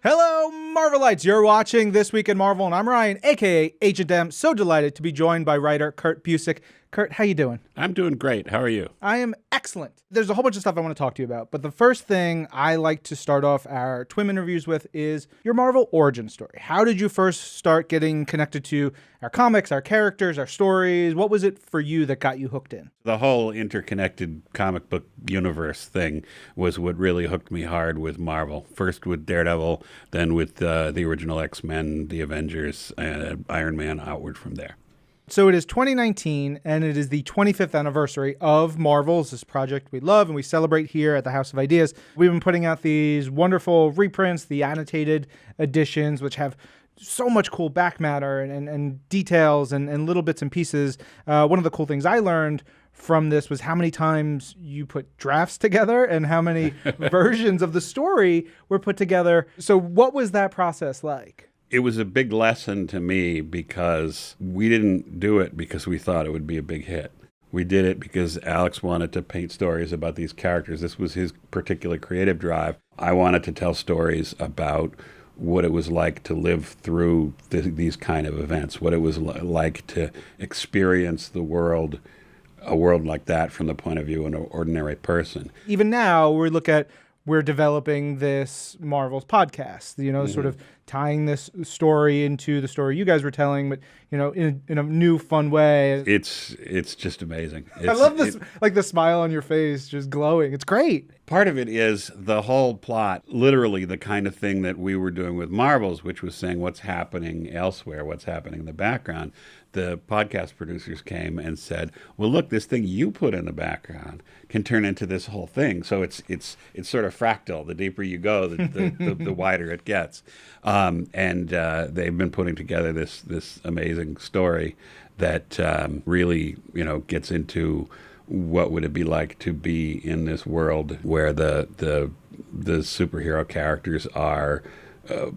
Hello, Marvelites! You're watching This Week in Marvel, and I'm Ryan, a.k.a. Agent M. So delighted to be joined by writer Kurt Busiek. Kurt, how you doing? I'm doing great. How are you? I am excellent. There's a whole bunch of stuff I want to talk to you about, but the first thing I like to start off our Twim interviews with is your Marvel origin story. How did you first start getting connected to our comics, our characters, our stories? What was it for you that got you hooked in? The whole interconnected comic book universe thing was what really hooked me hard with Marvel. First with Daredevil, then with the original X-Men, the Avengers, Iron Man, outward from there. So it is 2019, and it is the 25th anniversary of Marvel's, this project we love and we celebrate here at the House of Ideas. We've been putting out these wonderful reprints, the annotated editions, which have so much cool back matter and details and little bits and pieces. One of the cool things I learned from this was how many times you put drafts together and how many versions of the story were put together. So what was that process like? It was a big lesson to me because we didn't do it because we thought it would be a big hit. We did it because Alex wanted to paint stories about these characters. This was his particular creative drive. I wanted to tell stories about what it was like to live through these kind of events, what it was like to experience the world, a world like that from the point of view of an ordinary person. Even now, we're developing this Marvel's podcast, sort of tying this story into the story you guys were telling, but, in a new, fun way. It's just amazing. I love this, like the smile on your face, just glowing. It's great. Part of it is the whole plot, literally the kind of thing that we were doing with Marvels, which was saying what's happening elsewhere, what's happening in the background. The podcast producers came and said, well, look, this thing you put in the background can turn into this whole thing. So it's sort of fractal. The deeper you go, the wider it gets. And they've been putting together this amazing story that really, gets into what would it be like to be in this world where the superhero characters are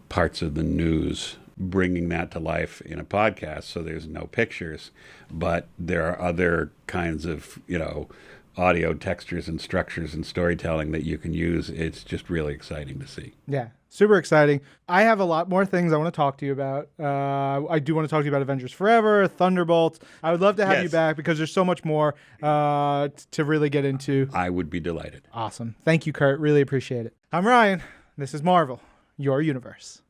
parts of the news, bringing that to life in a podcast. So there's no pictures, but there are other kinds of, audio textures and structures and storytelling that you can use. It's just really exciting to see. Yeah, super exciting. I have a lot more things I want to talk to you about. I do want to talk to you about Avengers Forever, Thunderbolts. I would love to have you back because there's so much more to really get into. I would be delighted. Awesome. Thank you, Kurt. Really appreciate it. I'm Ryan. This is Marvel, your universe.